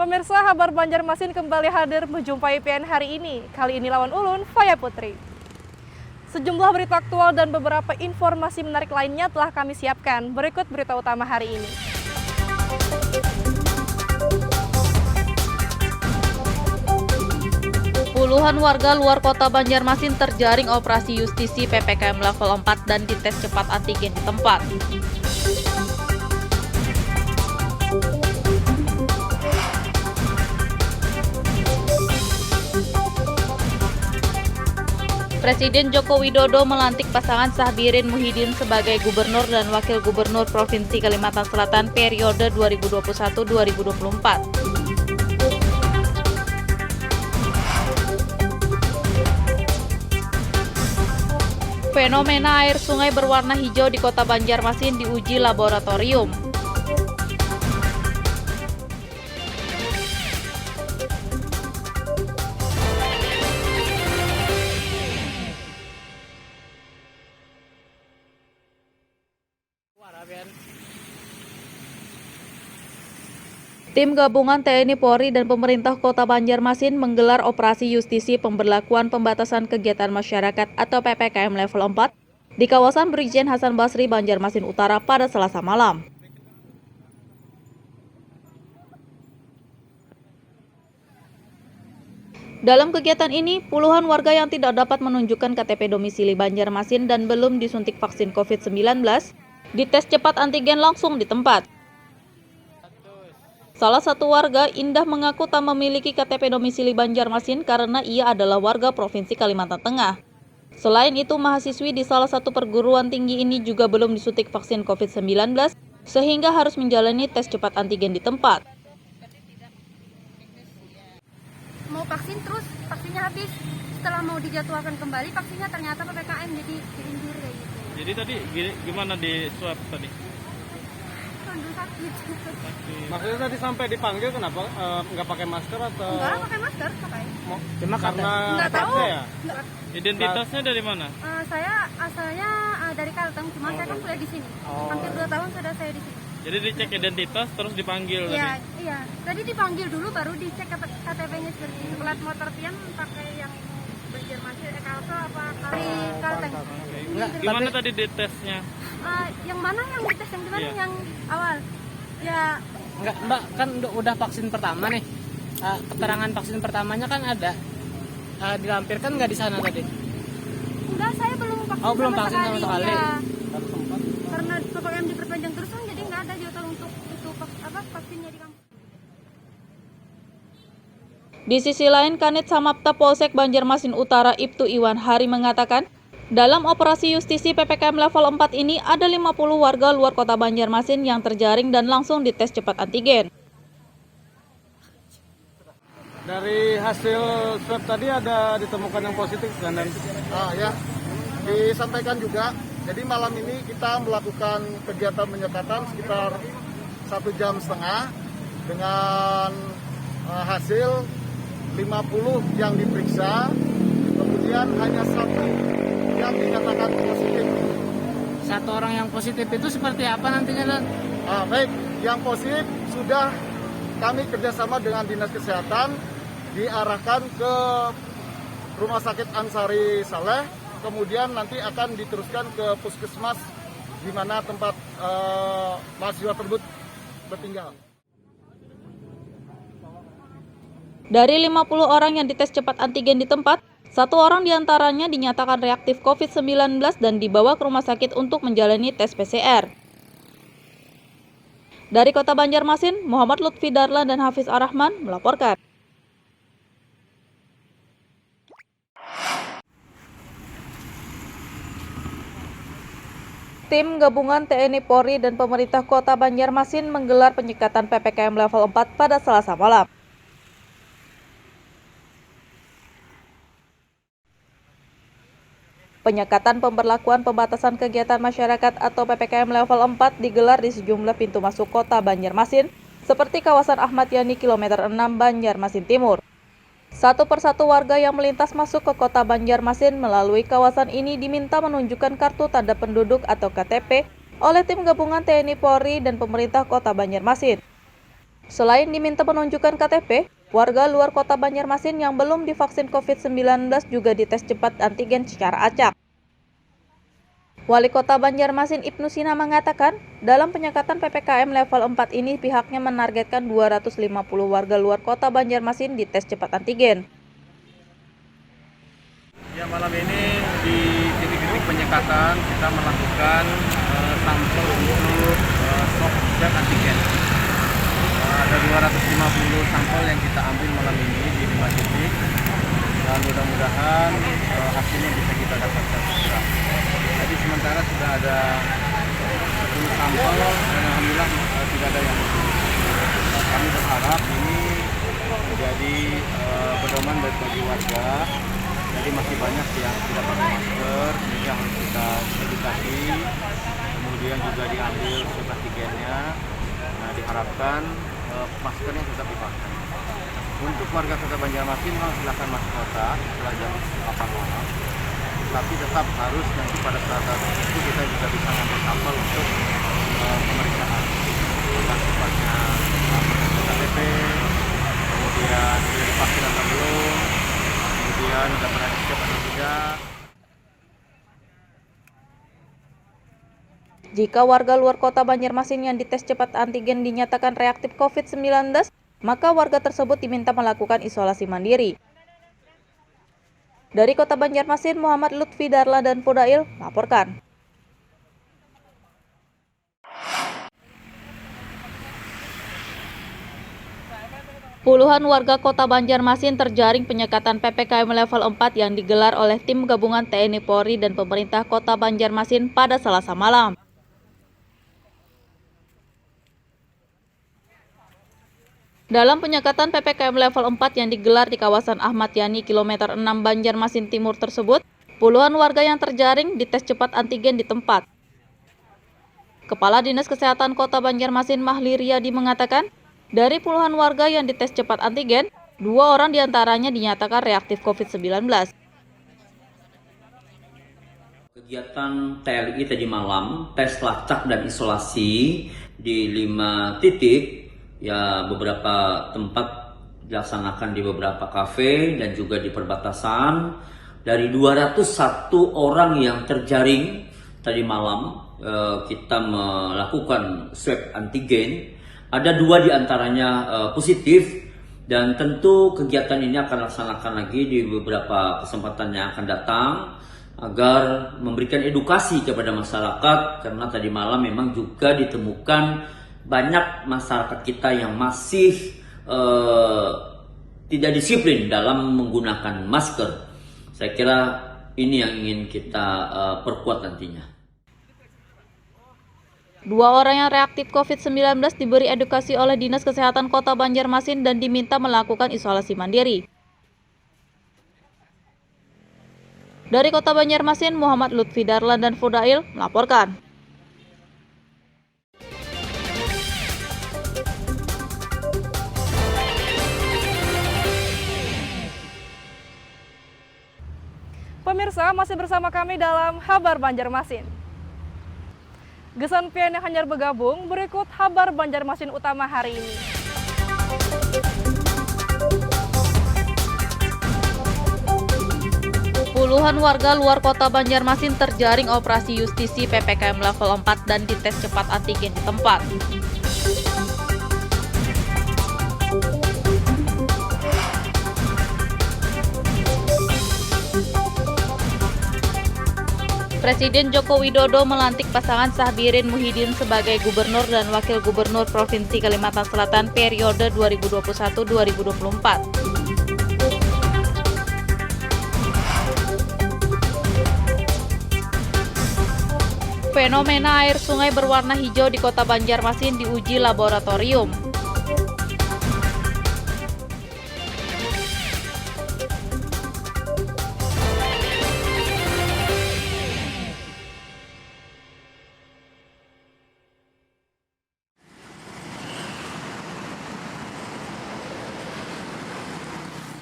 Pemirsa, Kabar Banjarmasin kembali hadir menjumpai PN hari ini. Kali ini lawan ulun, Faya Putri. Sejumlah berita aktual dan beberapa informasi menarik lainnya telah kami siapkan. Berikut berita utama hari ini. Puluhan warga luar kota Banjarmasin terjaring operasi justisi PPKM level 4 dan dites cepat antigen di tempat. Presiden Joko Widodo melantik pasangan Sahbirin Muhyiddin sebagai Gubernur dan Wakil Gubernur Provinsi Kalimantan Selatan periode 2021-2024. Fenomena air sungai berwarna hijau di kota Banjarmasin diuji laboratorium. Tim gabungan TNI Polri dan pemerintah Kota Banjarmasin menggelar operasi justisi pemberlakuan pembatasan kegiatan masyarakat atau PPKM level 4 di kawasan Brigjen Hasan Basri, Banjarmasin Utara pada Selasa malam. Dalam kegiatan ini, puluhan warga yang tidak dapat menunjukkan KTP domisili Banjarmasin dan belum disuntik vaksin COVID-19 dites cepat antigen langsung di tempat. Salah satu warga, Indah, mengaku tak memiliki KTP domisili Banjarmasin karena ia adalah warga Provinsi Kalimantan Tengah. Selain itu, mahasiswi di salah satu perguruan tinggi ini juga belum disuntik vaksin COVID-19 sehingga harus menjalani tes cepat antigen di tempat. Mau vaksin terus, vaksinnya habis. Setelah mau dijadwalkan kembali, vaksinnya ternyata PPKM jadi diundur kayak gitu. Jadi tadi gimana di swab tadi? Aduh, sakit. Maksudnya tadi sampai dipanggil kenapa nggak pakai masker atau? Enggak, pakai masker, pakai. Cuma karena Nggak tahu. ya? Nggak. Identitasnya dari mana? Saya asalnya dari Kalteng, cuma saya kan kuliah di sini. Hampir 2 tahun sudah saya di sini. Jadi dicek identitas terus dipanggil Iya, tadi? iya. Tadi dipanggil dulu baru dicek KTP-nya seperti itu. Plat motor pian pakai yang Banjarmasin, Kalteng apa kali Kalteng. Gimana tadi ditesnya? Yang mana yang dites yang gimana? Iya. Yang awal? Ya. Enggak, Mbak, kan udah vaksin pertama nih. Keterangan vaksin pertamanya kan ada. Dilampirkan nggak di sana tadi? Enggak, saya belum vaksin. Oh, belum vaksin sama sekali. Ya. Karena PPKM diperpanjang terus kan jadi nggak ada jadwal untuk vaksinnya di kampus. Di sisi lain, Kanit Samapta Polsek Banjarmasin Utara Ibtu Iwan Hari mengatakan, dalam operasi justisi PPKM level 4 ini ada 50 warga luar kota Banjarmasin yang terjaring dan langsung dites cepat antigen. Dari hasil swab tadi ada ditemukan yang positif dan Ya, disampaikan juga. Jadi malam ini kita melakukan kegiatan penyekatan sekitar 1,5 jam dengan hasil 50 yang diperiksa, kemudian hanya 1 yang dinyatakan positif. Satu orang yang positif itu seperti apa nantinya, Don? Baik, yang positif sudah kami kerjasama dengan Dinas Kesehatan diarahkan ke Rumah Sakit Ansari Saleh, kemudian nanti akan diteruskan ke Puskesmas di mana tempat mahasiswa tersebut bertinggal. Dari 50 orang yang dites cepat antigen di tempat, 1 orang diantaranya dinyatakan reaktif COVID-19 dan dibawa ke rumah sakit untuk menjalani tes PCR. Dari Kota Banjarmasin, Muhammad Lutfi Darlan dan Hafiz Ar-Rahman melaporkan. Tim gabungan TNI Polri dan pemerintah Kota Banjarmasin menggelar penyekatan PPKM level 4 pada Selasa malam. Penyekatan pemberlakuan pembatasan kegiatan masyarakat atau PPKM level 4 digelar di sejumlah pintu masuk kota Banjarmasin, seperti kawasan Ahmad Yani kilometer 6 Banjarmasin Timur. Satu persatu warga yang melintas masuk ke kota Banjarmasin melalui kawasan ini diminta menunjukkan kartu tanda penduduk atau KTP oleh tim gabungan TNI Polri dan pemerintah kota Banjarmasin. Selain diminta menunjukkan KTP, warga luar kota Banjarmasin yang belum divaksin COVID-19 juga dites cepat antigen secara acak. Wali Kota Banjarmasin Ibnu Sina mengatakan, dalam penyekatan PPKM level 4 ini pihaknya menargetkan 250 warga luar kota Banjarmasin dites cepat antigen. Ya, malam ini di titik-titik penyekatan kita melakukan sampel untuk swab antigen. Ada 250 sampel yang kita ambil malam ini di 5 titik dan mudah-mudahan hasilnya bisa kita dapatkan segera. Jadi sementara sudah ada 10 sampel dan alhamdulillah tidak ada yang masuk. Kami berharap ini menjadi pedoman bagi warga. Jadi masih banyak yang tidak pakai masker, sehingga harus kita edukasi. Kemudian juga diambil swab antigennya. Nah, diharapkan maskernya tetap dipakai. Untuk warga Kota Banjarmasin silakan masuk kota setelah jam 8 malam. Tapi tetap harus nanti pada saat itu kita juga bisa ngambil sampel untuk pemeriksaan. Bukan sifatnya KTP, kemudian sudah divaksin atau belum, kemudian sudah pernah dicek atau tidak. Jika warga luar kota Banjarmasin yang dites cepat antigen dinyatakan reaktif COVID-19, maka warga tersebut diminta melakukan isolasi mandiri. Dari Kota Banjarmasin, Muhammad Lutfi Darla dan Fudail melaporkan. Puluhan warga Kota Banjarmasin terjaring penyekatan PPKM level 4 yang digelar oleh tim gabungan TNI Polri dan pemerintah Kota Banjarmasin pada Selasa malam. Dalam penyekatan PPKM level 4 yang digelar di kawasan Ahmad Yani kilometer 6 Banjarmasin Timur tersebut, puluhan warga yang terjaring dites cepat antigen di tempat. Kepala Dinas Kesehatan Kota Banjarmasin Mahli Riyadi mengatakan, dari puluhan warga yang dites cepat antigen, 2 orang diantaranya dinyatakan reaktif COVID-19. Kegiatan TLI tadi malam, tes lacak dan isolasi di 5 titik, ya beberapa tempat dilaksanakan di beberapa kafe dan juga di perbatasan. Dari 201 orang yang terjaring tadi malam, kita melakukan swab antigen. Ada 2 diantaranya positif, dan tentu kegiatan ini akan laksanakan lagi di beberapa kesempatan yang akan datang agar memberikan edukasi kepada masyarakat, karena tadi malam memang juga ditemukan banyak masyarakat kita yang masih tidak disiplin dalam menggunakan masker. Saya kira ini yang ingin kita perkuat nantinya. 2 orang yang reaktif COVID-19 diberi edukasi oleh Dinas Kesehatan Kota Banjarmasin dan diminta melakukan isolasi mandiri. Dari Kota Banjarmasin, Muhammad Lutfi Darlan dan Fudail melaporkan. Pemirsa, masih bersama kami dalam Kabar Banjarmasin. Gesan pian yang hanyar bergabung, berikut Kabar Banjarmasin utama hari ini. Puluhan warga luar kota Banjarmasin terjaring operasi justisi PPKM level 4 dan dites cepat antigen di tempat. Presiden Joko Widodo melantik pasangan Sahbirin Muhyiddin sebagai Gubernur dan Wakil Gubernur Provinsi Kalimantan Selatan periode 2021-2024. Fenomena air sungai berwarna hijau di Kota Banjarmasin diuji laboratorium.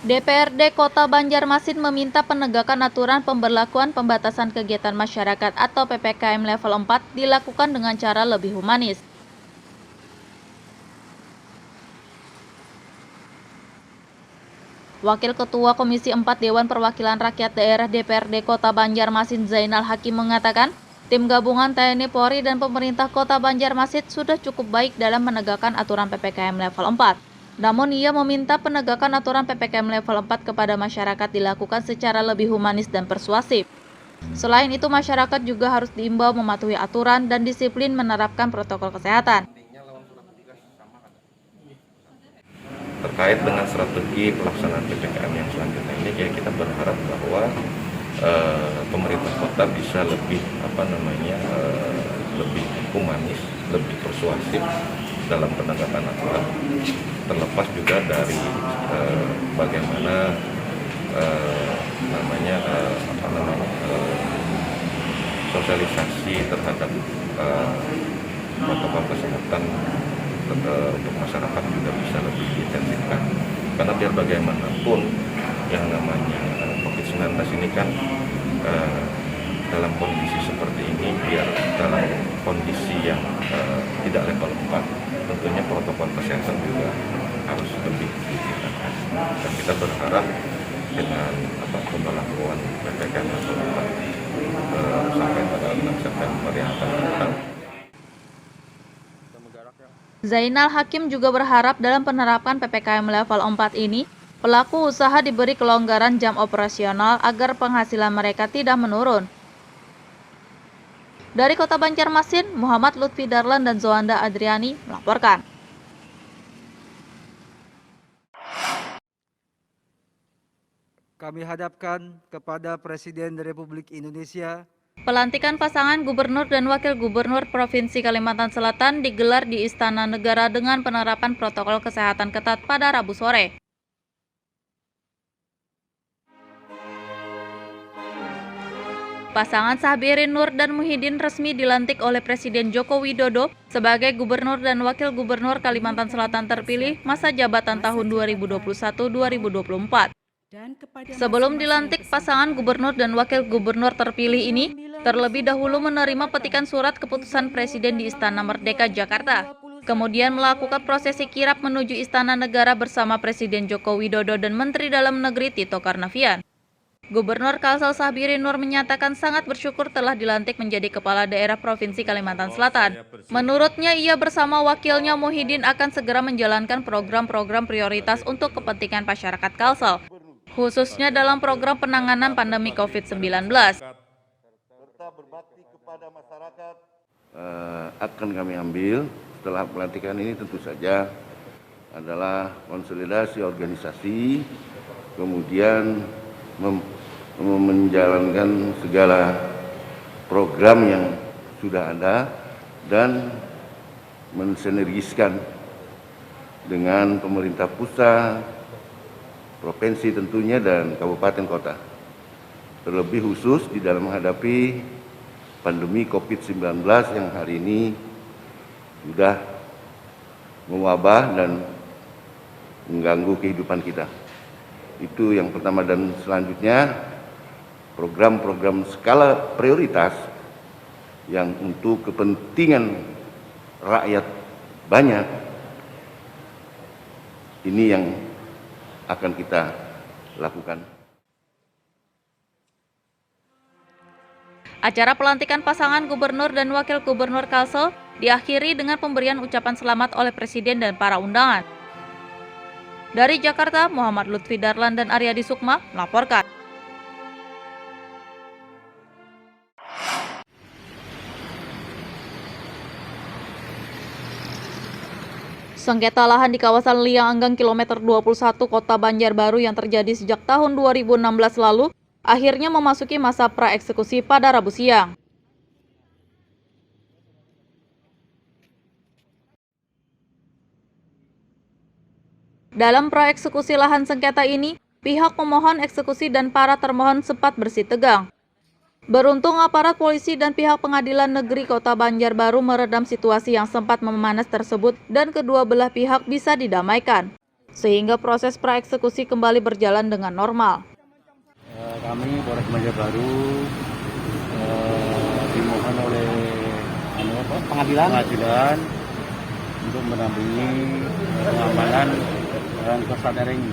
DPRD Kota Banjarmasin meminta penegakan aturan pemberlakuan pembatasan kegiatan masyarakat atau PPKM level 4 dilakukan dengan cara lebih humanis. Wakil Ketua Komisi 4 Dewan Perwakilan Rakyat Daerah DPRD Kota Banjarmasin Zainal Hakim mengatakan, tim gabungan TNI Polri dan pemerintah Kota Banjarmasin sudah cukup baik dalam menegakkan aturan PPKM level 4. Namun ia meminta penegakan aturan PPKM level 4 kepada masyarakat dilakukan secara lebih humanis dan persuasif. Selain itu, masyarakat juga harus diimbau mematuhi aturan dan disiplin menerapkan protokol kesehatan. Terkait dengan strategi pelaksanaan PPKM yang selanjutnya ini, ya kita berharap bahwa pemerintah kota bisa lebih lebih humanis, lebih persuasif dalam penegakan aturan. Terlepas juga dari bagaimana sosialisasi terhadap protokol kesehatan untuk masyarakat juga bisa lebih diintensifkan, karena biar bagaimanapun yang namanya COVID-19 ini kan dalam kondisi seperti ini, biar dalam kondisi yang tidak level 4, tentunya protokol kesehatan juga harus lebih ditingkatkan. Dan kita berharap dengan pemberlakuan PPKM level 4 sampai pada 6 September yang akan datang. Zainal Hakim juga berharap dalam penerapan PPKM level 4 ini, pelaku usaha diberi kelonggaran jam operasional agar penghasilan mereka tidak menurun. Dari Kota Banjarmasin, Muhammad Lutfi Darlan dan Zoanda Adriani melaporkan. Kami hadapkan kepada Presiden Republik Indonesia. Pelantikan pasangan Gubernur dan Wakil Gubernur Provinsi Kalimantan Selatan digelar di Istana Negara dengan penerapan protokol kesehatan ketat pada Rabu sore. Pasangan Sahbirin Nur dan Muhyiddin resmi dilantik oleh Presiden Joko Widodo sebagai Gubernur dan Wakil Gubernur Kalimantan Selatan terpilih masa jabatan tahun 2021-2024. Sebelum dilantik, pasangan gubernur dan wakil gubernur terpilih ini terlebih dahulu menerima petikan surat keputusan Presiden di Istana Merdeka, Jakarta. Kemudian melakukan prosesi kirap menuju Istana Negara bersama Presiden Joko Widodo dan Menteri Dalam Negeri Tito Karnavian. Gubernur Kalsel Sahbirin Nur menyatakan sangat bersyukur telah dilantik menjadi Kepala Daerah Provinsi Kalimantan Selatan. Menurutnya, ia bersama wakilnya Muhyiddin akan segera menjalankan program-program prioritas untuk kepentingan masyarakat Kalsel, khususnya dalam program penanganan pandemi COVID-19. Akan kami ambil setelah pelantikan ini tentu saja adalah konsolidasi organisasi, kemudian menjalankan segala program yang sudah ada dan mensinergiskan dengan pemerintah pusat, provinsi tentunya, dan kabupaten kota. Terlebih khusus di dalam menghadapi pandemi COVID-19 yang hari ini sudah mewabah dan mengganggu kehidupan kita. Itu yang pertama, dan selanjutnya program-program skala prioritas yang untuk kepentingan rakyat banyak, ini yang akan kita lakukan. Acara pelantikan pasangan gubernur dan wakil gubernur Kalsel diakhiri dengan pemberian ucapan selamat oleh Presiden dan para undangan. Dari Jakarta, Muhammad Lutfi Darlan dan Aryadi Sukma melaporkan. Sengketa lahan di kawasan Liang Anggang kilometer 21 Kota Banjarbaru yang terjadi sejak tahun 2016 lalu akhirnya memasuki masa praeksekusi pada Rabu siang. Dalam praeksekusi lahan sengketa ini, pihak pemohon eksekusi dan para termohon sempat bersih tegang. Beruntung aparat polisi dan pihak pengadilan negeri Kota Banjarbaru meredam situasi yang sempat memanas tersebut dan kedua belah pihak bisa didamaikan, sehingga proses praeksekusi kembali berjalan dengan normal. Kami Polres Banjarbaru dimohon oleh pengadilan untuk mendampingi pengamanan dan ke stuttering.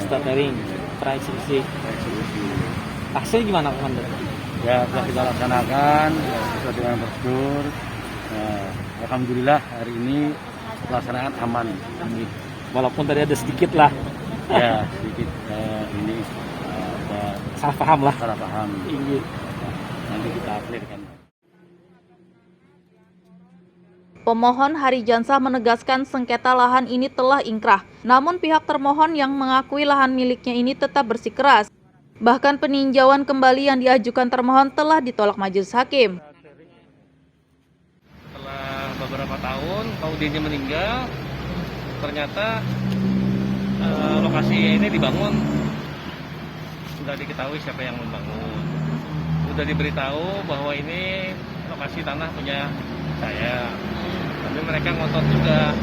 Stuttering, praeksekusi. Aksinya gimana, Komandan? Ya telah kita laksanakan ya, sesuai dengan prosedur. Alhamdulillah hari ini pelaksanaan aman. Walaupun tadi ada sedikit lah. Ya sedikit ini Salah paham lah. salah paham. Iya. Nanti kita clearkan. Pemohon Hari Jansah menegaskan sengketa lahan ini telah ingkrah. Namun pihak termohon yang mengakui lahan miliknya ini tetap bersikeras. Bahkan peninjauan kembali yang diajukan termohon telah ditolak majelis hakim. Setelah beberapa tahun Pak Udinnya meninggal, ternyata lokasi ini dibangun. Sudah diketahui siapa yang membangun. Sudah diberitahu bahwa ini lokasi tanah punya saya. Tapi mereka ngotot juga.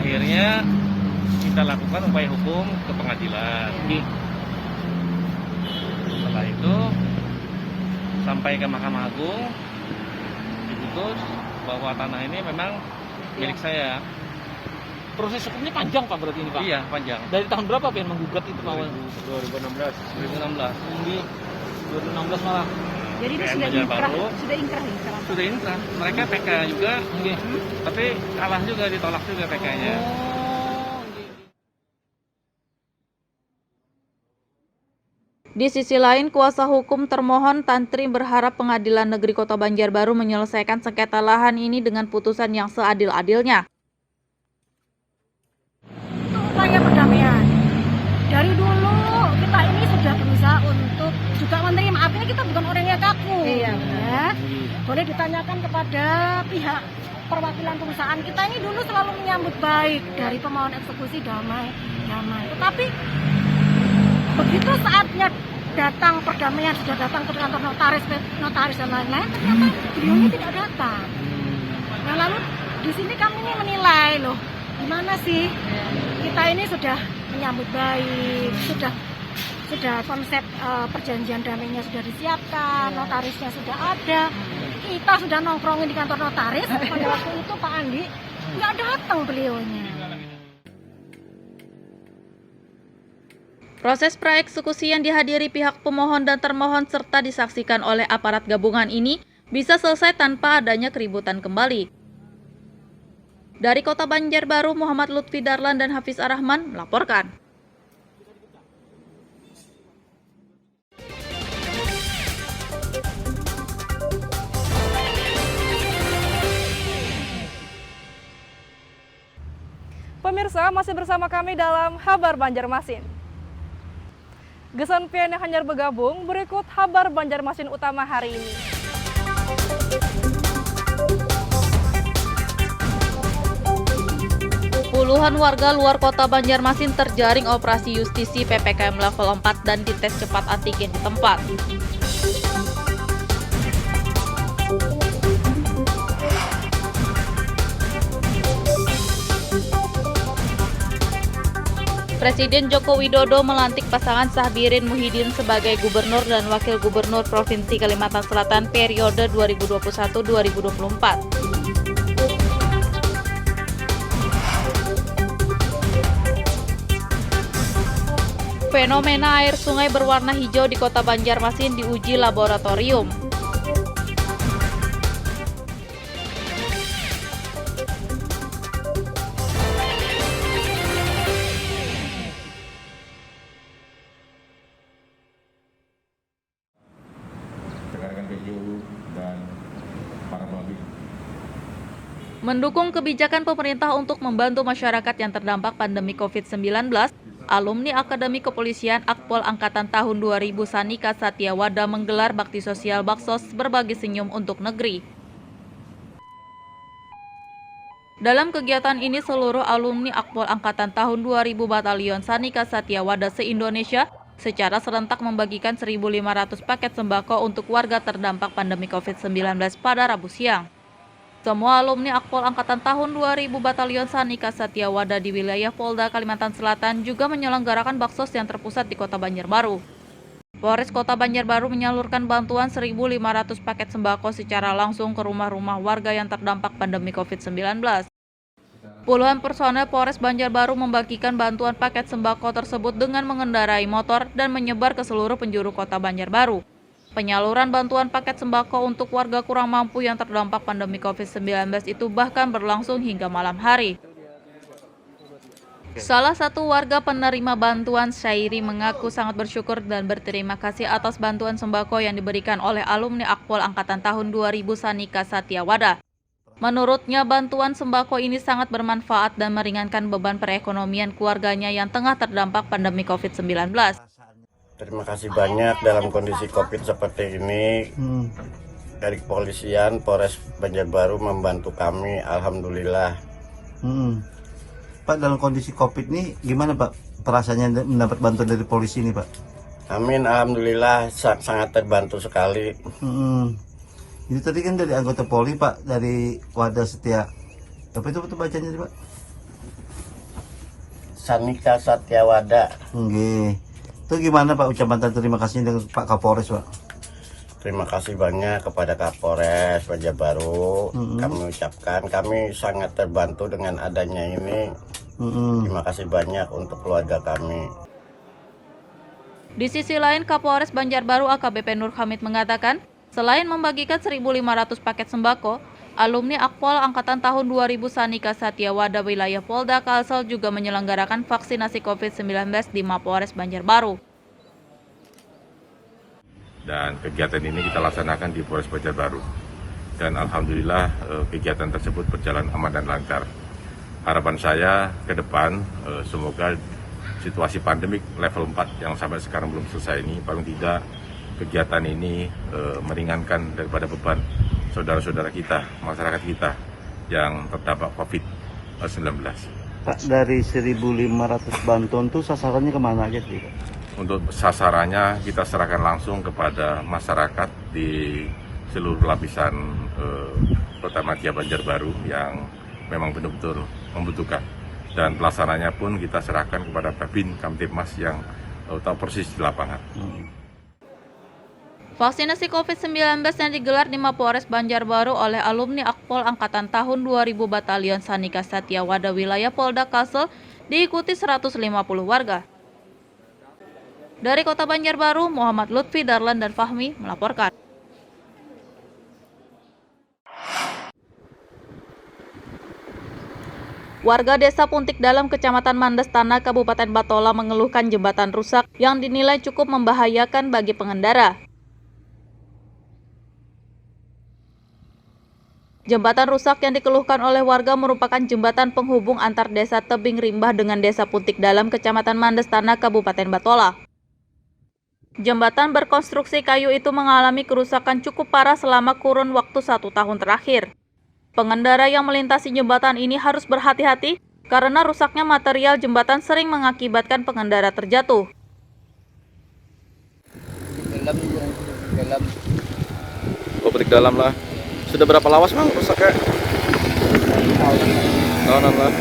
Akhirnya kita lakukan upaya hukum ke pengadilan. Setelah itu sampai ke Mahkamah Agung, diputus bahwa tanah ini memang milik saya. Proses hukumnya panjang Pak berarti ini Pak? Iya, panjang. Dari tahun berapa Pak yang menggugat itu Pak? 2016. 2016 malah. Jadi itu PN sudah Banjarbaru. ingkrah, sudah ingkrah ya sekarang. Sudah inkrah. Mereka PK juga, tapi kalah juga, ditolak juga PK-nya. Di sisi lain, kuasa hukum termohon Tantri berharap Pengadilan Negeri Kota Banjarbaru menyelesaikan sengketa lahan ini dengan putusan yang seadil-adilnya. Itu upaya perdamaian. Dari dulu kita ini sudah berusaha untuk juga menerima, artinya kita bukan orang yang kaku. Iya. Ya. Boleh ditanyakan kepada pihak perwakilan perusahaan, kita ini dulu selalu menyambut baik dari pemohon eksekusi damai. Tetapi begitu saatnya datang perdamaian, sudah datang ke kantor notaris dan lain-lain, ternyata beliaunya tidak datang. Nah lalu di sini kami ini menilai loh, gimana sih kita ini sudah menyambut baik, sudah konsep perjanjian damainya sudah disiapkan, notarisnya sudah ada, kita sudah nongkrongin di kantor notaris. Pada waktu itu Pak Andi nggak datang beliaunya. Proses praeksekusi yang dihadiri pihak pemohon dan termohon serta disaksikan oleh aparat gabungan ini bisa selesai tanpa adanya keributan kembali. Dari Kota Banjarbaru, Muhammad Lutfi Darlan dan Hafiz Ar-Rahman melaporkan. Pemirsa, masih bersama kami dalam Habar Banjarmasin. Gesan pian yang hanyar bergabung, berikut Habar Banjarmasin utama hari ini. Puluhan warga luar Kota Banjarmasin terjaring operasi justisi PPKM level 4 dan dites cepat antigen di tempat. Presiden Joko Widodo melantik pasangan Sahbirin Muhyiddin sebagai Gubernur dan Wakil Gubernur Provinsi Kalimantan Selatan periode 2021-2024. Fenomena air sungai berwarna hijau di Kota Banjarmasin diuji laboratorium. Mendukung kebijakan pemerintah untuk membantu masyarakat yang terdampak pandemi COVID-19, alumni Akademi Kepolisian Akpol Angkatan Tahun 2000 Sanika Satyawada menggelar bakti sosial Baksos Berbagi Senyum untuk Negeri. Dalam kegiatan ini, seluruh alumni Akpol Angkatan Tahun 2000 Batalion Sanika Satyawada se-Indonesia secara serentak membagikan 1.500 paket sembako untuk warga terdampak pandemi COVID-19 pada Rabu siang. Semua alumni Akpol Angkatan Tahun 2000 Batalion Sanika Satyawada di wilayah Polda Kalimantan Selatan juga menyelenggarakan baksos yang terpusat di Kota Banjarbaru. Polres Kota Banjarbaru menyalurkan bantuan 1.500 paket sembako secara langsung ke rumah-rumah warga yang terdampak pandemi COVID-19. Puluhan personel Polres Banjarbaru membagikan bantuan paket sembako tersebut dengan mengendarai motor dan menyebar ke seluruh penjuru kota Banjarbaru. Penyaluran bantuan paket sembako untuk warga kurang mampu yang terdampak pandemi COVID-19 itu bahkan berlangsung hingga malam hari. Salah satu warga penerima bantuan, Syairi, mengaku sangat bersyukur dan berterima kasih atas bantuan sembako yang diberikan oleh alumni Akpol Angkatan tahun 2000 Sanika Satyawada. Menurutnya, bantuan sembako ini sangat bermanfaat dan meringankan beban perekonomian keluarganya yang tengah terdampak pandemi COVID-19. Terima kasih banyak dalam kondisi COVID seperti ini. Dari kepolisian, Polres Banjarbaru membantu kami, alhamdulillah. Pak, dalam kondisi COVID ini gimana Pak perasaannya mendapat bantuan dari polisi ini Pak? Amin, alhamdulillah sangat terbantu sekali. Ini tadi kan dari anggota Polri Pak, dari Wadah Setia, apa itu betul bacanya Pak? Sanika Satyawada. Itu gimana Pak ucapan terima kasihnya dengan Pak Kapolres Pak? Terima kasih banyak kepada Kapolres Banjarbaru. Kami ucapkan kami sangat terbantu dengan adanya ini. Terima kasih banyak untuk keluarga kami. Di sisi lain, Kapolres Banjarbaru AKBP Nur Hamid mengatakan, selain membagikan 1.500 paket sembako, alumni Akpol Angkatan tahun 2000 Sanika Satyawada wilayah Polda Kalsel juga menyelenggarakan vaksinasi COVID-19 di Mapolres Banjarbaru. Dan kegiatan ini kita laksanakan di Polres Banjarbaru. Dan alhamdulillah kegiatan tersebut berjalan aman dan lancar. Harapan saya ke depan semoga situasi pandemik level 4 yang sampai sekarang belum selesai ini paling tidak kegiatan ini meringankan daripada beban saudara-saudara kita, masyarakat kita yang terdampak COVID-19. Pak, dari 1.500 bantuan itu sasarannya kemana aja sih Pak? Untuk sasarannya kita serahkan langsung kepada masyarakat di seluruh lapisan Kota Madya Banjarbaru yang memang betul-betul membutuhkan. Dan pelaksananya pun kita serahkan kepada Babin Kamtibmas yang tahu persis di lapangan. Vaksinasi COVID-19 yang digelar di Mapolres Banjarbaru oleh alumni Akpol Angkatan tahun 2000 Batalion Sanika Satyawada wilayah Polda Kalsel diikuti 150 warga. Dari Kota Banjarbaru, Muhammad Lutfi Darlan dan Fahmi melaporkan. Warga Desa Puntik Dalam, Kecamatan Mandastana, Kabupaten Batola mengeluhkan jembatan rusak yang dinilai cukup membahayakan bagi pengendara. Jembatan rusak yang dikeluhkan oleh warga merupakan jembatan penghubung antar desa Tebing Rimbah dengan Desa Puntik Dalam, Kecamatan Mandastana, Kabupaten Batola. Jembatan berkonstruksi kayu itu mengalami kerusakan cukup parah selama kurun waktu 1 tahun terakhir. Pengendara yang melintasi jembatan ini harus berhati-hati karena rusaknya material jembatan sering mengakibatkan pengendara terjatuh. Puntik Dalam lah. Sudah berapa lawas Bang rusaknya? Tahunan lah.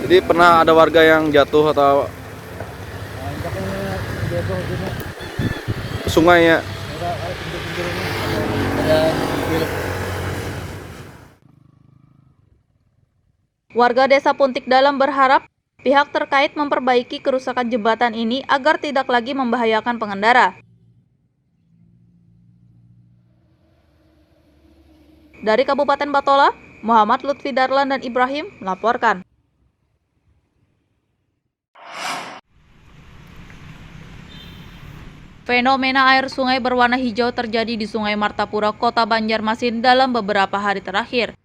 Jadi pernah ada warga yang jatuh atau ke sungai ya? Warga Desa Puntik Dalam berharap pihak terkait memperbaiki kerusakan jembatan ini agar tidak lagi membahayakan pengendara. Dari Kabupaten Batola, Muhammad Lutfi Darlan dan Ibrahim melaporkan. Fenomena air sungai berwarna hijau terjadi di Sungai Martapura, Kota Banjarmasin dalam beberapa hari terakhir.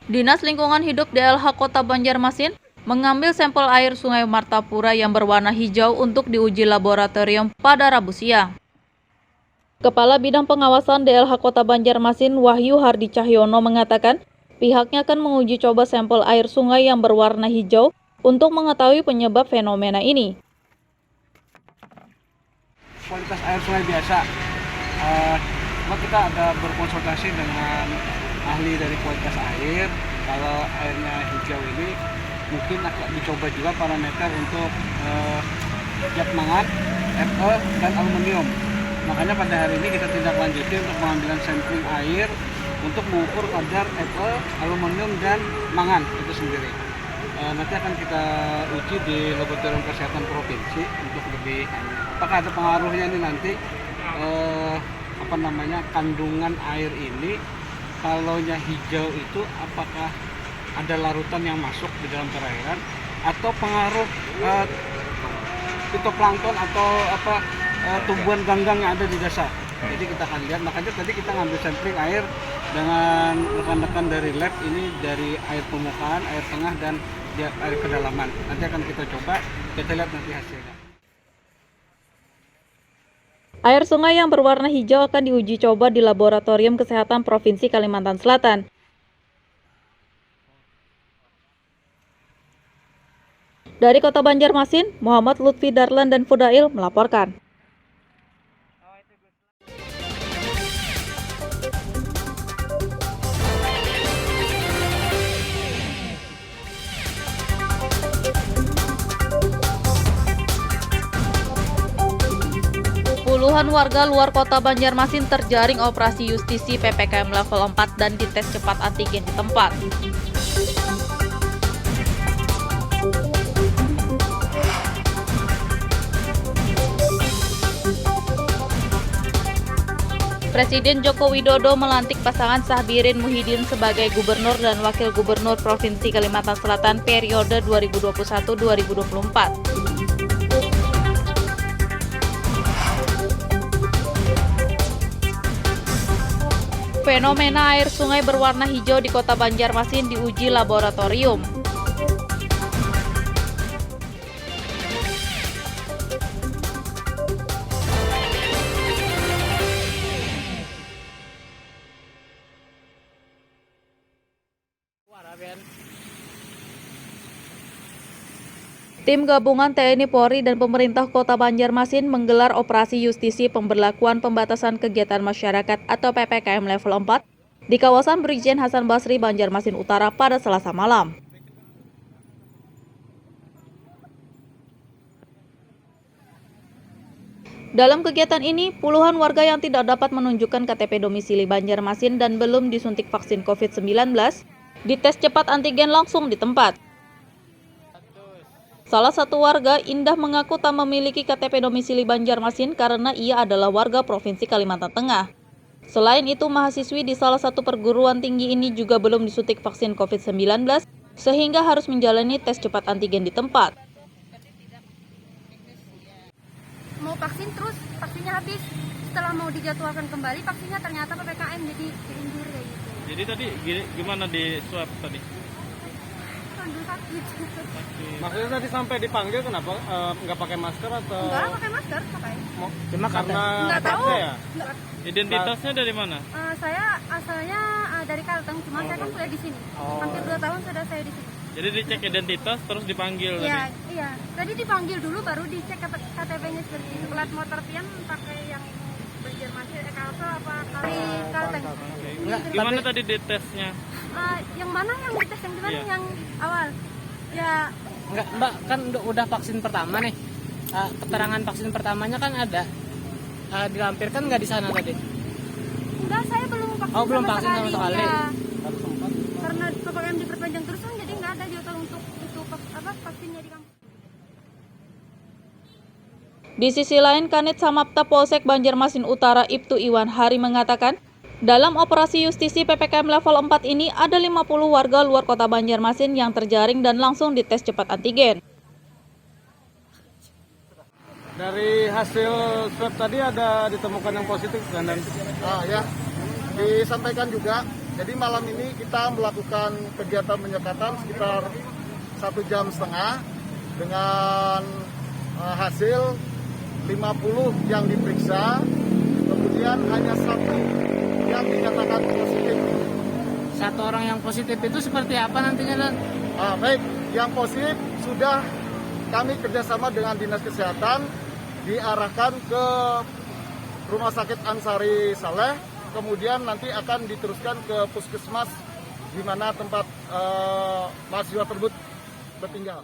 Dinas Lingkungan Hidup DLH Kota Banjarmasin mengambil sampel air Sungai Martapura yang berwarna hijau untuk diuji laboratorium pada Rabu siang. Kepala Bidang Pengawasan DLH Kota Banjarmasin, Wahyu Hardi Cahyono, mengatakan pihaknya akan menguji coba sampel air sungai yang berwarna hijau untuk mengetahui penyebab fenomena ini. Kualitas air sungai biasa, kita ada berkonsultasi dengan ahli dari kualitas air. Kalau airnya hijau ini mungkin akan dicoba juga parameter untuk zat mangan, Fe, dan aluminium. Makanya pada hari ini kita tindak lanjuti untuk pengambilan sampling air untuk mengukur kadar Fe, aluminium, dan mangan itu sendiri. Nanti akan kita uji di Laboratorium Kesehatan Provinsi untuk lebih apakah ada pengaruhnya ini nanti kandungan air ini kalaunya hijau itu apakah ada larutan yang masuk di dalam perairan atau pengaruh fitoplankton atau tumbuhan ganggang yang ada di dasar. Jadi kita akan lihat, makanya tadi kita ngambil sampling air dengan rekan-rekan dari lab ini dari air permukaan, air tengah, dan air kedalaman. Nanti akan kita coba, kita lihat nanti hasilnya. Air sungai yang berwarna hijau akan diuji coba di Laboratorium Kesehatan Provinsi Kalimantan Selatan. Dari Kota Banjarmasin, Muhammad Lutfi Darlan dan Fudail melaporkan. Puluhan warga luar Kota Banjarmasin terjaring operasi justisi PPKM level 4 dan dites cepat antigen di tempat. Presiden Joko Widodo melantik pasangan Sahbirin Muhyiddin sebagai Gubernur dan Wakil Gubernur Provinsi Kalimantan Selatan periode 2021-2024. Fenomena air sungai berwarna hijau di Kota Banjarmasin diuji laboratorium. Tim gabungan TNI Polri dan pemerintah Kota Banjarmasin menggelar operasi justisi pemberlakuan pembatasan kegiatan masyarakat atau PPKM level 4 di kawasan Brigjen Hasan Basri, Banjarmasin Utara pada Selasa malam. Dalam kegiatan ini, puluhan warga yang tidak dapat menunjukkan KTP domisili Banjarmasin dan belum disuntik vaksin COVID-19 dites cepat antigen langsung di tempat. Salah satu warga, Indah, mengaku tak memiliki KTP domisili Banjarmasin karena ia adalah warga Provinsi Kalimantan Tengah. Selain itu, mahasiswi di salah satu perguruan tinggi ini juga belum disuntik vaksin COVID-19 sehingga harus menjalani tes cepat antigen di tempat. Mau vaksin terus vaksinnya habis. Setelah mau dijadwalkan kembali vaksinnya ternyata PPKM jadi diundur kayak gitu. Jadi tadi gimana di swab tadi? Sakit. Maksudnya tadi sampai dipanggil kenapa nggak pakai masker atau? Enggak pakai masker, pakai. Cuma karena nggak tahu. Ya? Identitasnya dari mana? Saya asalnya dari Kalteng, cuma saya kan kuliah di sini. Hampir 2 tahun sudah saya di sini. Jadi dicek identitas terus dipanggil Iya, tadi? Iya. Tadi dipanggil dulu baru dicek KTP-nya seperti itu. Plat motor pian pakai yang Banjarmasin, Kalsel apa Kalteng. Gimana tadi ditesnya? Yang mana yang dites yang gimana yang awal? Ya enggak, Mbak, kan udah vaksin pertama nih. Keterangan vaksin pertamanya kan ada. Dilampirkan nggak di sana tadi? Enggak, saya belum vaksin. Oh, belum vaksin sama sekali. Ya. Karena PPKM diperpanjang terus kan jadi nggak ada jadwal untuk itu vaksinnya di kampus. Di sisi lain, Kanit Samapta Polsek Banjarmasin Utara Ibtu Iwan Hari mengatakan, dalam operasi justisi PPKM level 4 ini ada 50 warga luar Kota Banjarmasin yang terjaring dan langsung dites cepat antigen. Dari hasil swab tadi ada ditemukan yang positif kan? Ya, disampaikan juga. Jadi malam ini kita melakukan kegiatan penyekatan sekitar 1,5 jam dengan hasil 50 yang diperiksa, kemudian hanya 1 yang dinyatakan positif. Satu orang yang positif itu seperti apa nantinya, Dan? Baik, yang positif sudah kami kerjasama dengan Dinas Kesehatan diarahkan ke Rumah Sakit Ansari Saleh, kemudian nanti akan diteruskan ke Puskesmas di mana tempat mahasiswa tersebut bertinggal.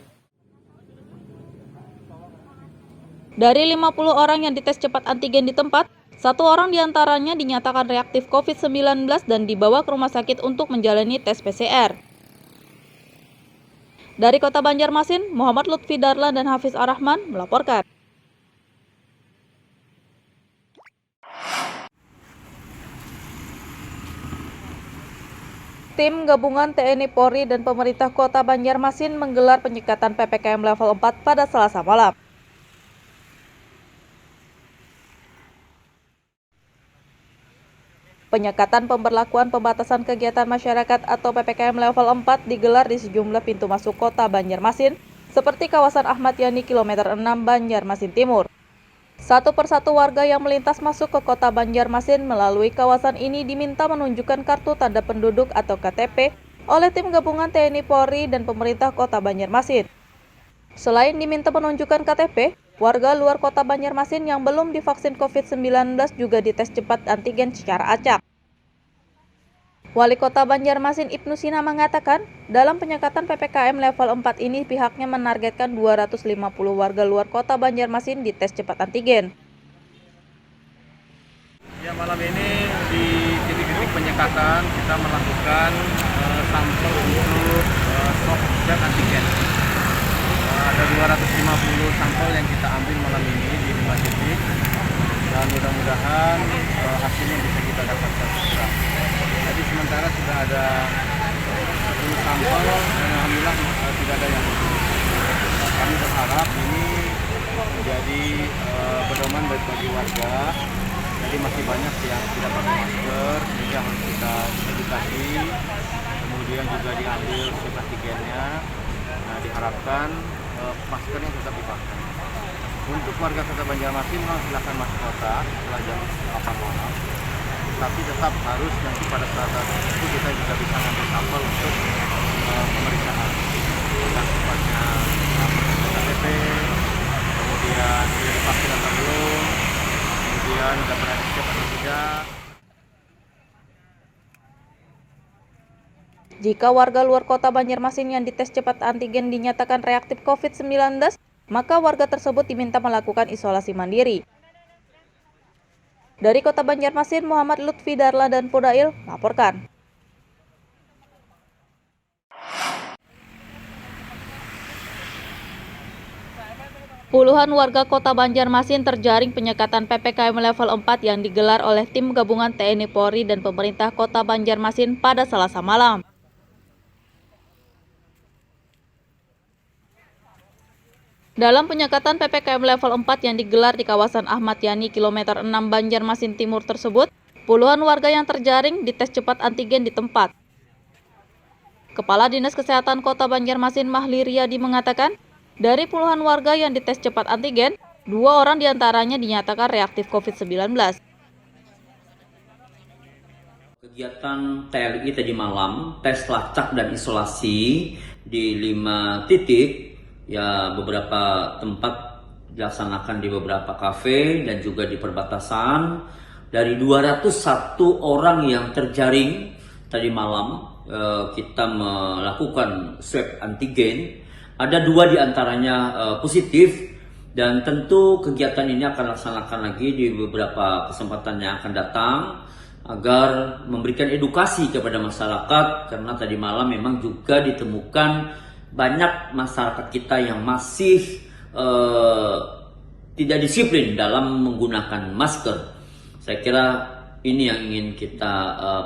Dari 50 orang yang dites cepat antigen di tempat, 1 orang diantaranya dinyatakan reaktif COVID-19 dan dibawa ke rumah sakit untuk menjalani tes PCR. Dari Kota Banjarmasin, Muhammad Lutfi Darlan dan Hafiz Ar-Rahman melaporkan. Tim gabungan TNI Polri dan pemerintah Kota Banjarmasin menggelar penyekatan PPKM level 4 pada Selasa malam. Penyekatan pemberlakuan pembatasan kegiatan masyarakat atau PPKM level 4 digelar di sejumlah pintu masuk Kota Banjarmasin, seperti kawasan Ahmad Yani kilometer 6 Banjarmasin Timur. Satu persatu warga yang melintas masuk ke Kota Banjarmasin melalui kawasan ini diminta menunjukkan kartu tanda penduduk atau KTP oleh tim gabungan TNI Polri dan pemerintah Kota Banjarmasin. Selain diminta menunjukkan KTP, warga luar Kota Banjarmasin yang belum divaksin COVID-19 juga dites cepat antigen secara acak. Wali Kota Banjarmasin Ibnu Sina mengatakan, dalam penyekatan PPKM level 4 ini pihaknya menargetkan 250 warga luar Kota Banjarmasin dites cepat antigen. Ya, malam ini di titik-titik penyekatan kita melakukan sampel untuk swab dan antigen. Ada 250 sampel yang kita ambil malam ini di 5 titik dan mudah-mudahan hasilnya bisa kita dapatkan segera. Jadi sementara sudah ada 10 sampel dan alhamdulillah tidak ada yang positif. Kami berharap ini menjadi pedoman bagi warga. Jadi masih banyak yang tidak pakai masker, sehingga harus kita edukasi. Kemudian juga diambil swab antigennya. Nah, diharapkan maskernya tetap dipakai. Untuk warga Kota Banjarmasin silakan masuk kota setelah jam 8 malam. Tapi tetap harus nanti pada saat itu kita juga bisa ngambil sampel untuk pemeriksaan. Dan sifatnya KTP, kemudian sudah divaksin atau belum, kemudian sudah pernah dicek atau tidak. Jika warga luar Kota Banjarmasin yang dites cepat antigen dinyatakan reaktif COVID-19, maka warga tersebut diminta melakukan isolasi mandiri. Dari Kota Banjarmasin, Muhammad Lutfi Darlan dan Fudail melaporkan. Puluhan warga Kota Banjarmasin terjaring penyekatan PPKM level 4 yang digelar oleh tim gabungan TNI Polri dan pemerintah Kota Banjarmasin pada Selasa malam. Dalam penyekatan PPKM level 4 yang digelar di kawasan Ahmad Yani kilometer 6 Banjarmasin Timur tersebut, puluhan warga yang terjaring dites cepat antigen di tempat. Kepala Dinas Kesehatan Kota Banjarmasin Mahli Riyadi mengatakan, dari puluhan warga yang dites cepat antigen, 2 orang diantaranya dinyatakan reaktif COVID-19. Kegiatan TLI tadi malam, tes lacak dan isolasi di 5 titik, ya beberapa tempat dilaksanakan di beberapa kafe dan juga di perbatasan. Dari 201 orang yang terjaring tadi malam kita melakukan swab antigen, ada 2 diantaranya positif, dan tentu kegiatan ini akan dilaksanakan lagi di beberapa kesempatan yang akan datang agar memberikan edukasi kepada masyarakat, karena tadi malam memang juga ditemukan banyak masyarakat kita yang masih tidak disiplin dalam menggunakan masker. Saya kira ini yang ingin kita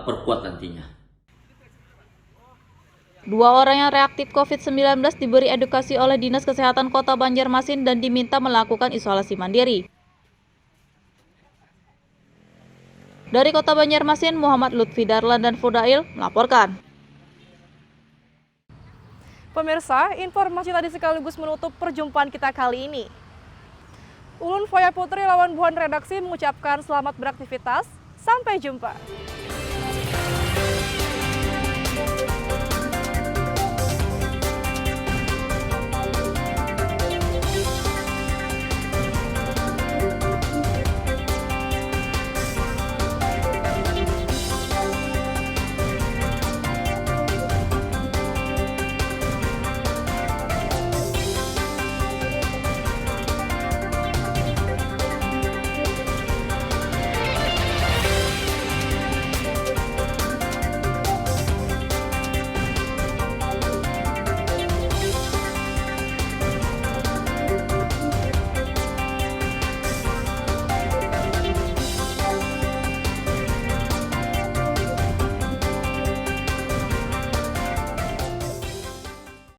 perkuat nantinya. 2 orang yang reaktif COVID-19 diberi edukasi oleh Dinas Kesehatan Kota Banjarmasin dan diminta melakukan isolasi mandiri. Dari Kota Banjarmasin, Muhammad Lutfi Darlan dan Fudail melaporkan. Pemirsa, informasi tadi sekaligus menutup perjumpaan kita kali ini. Ulun Faya Putri lawan Buhan Redaksi mengucapkan selamat beraktivitas. Sampai jumpa.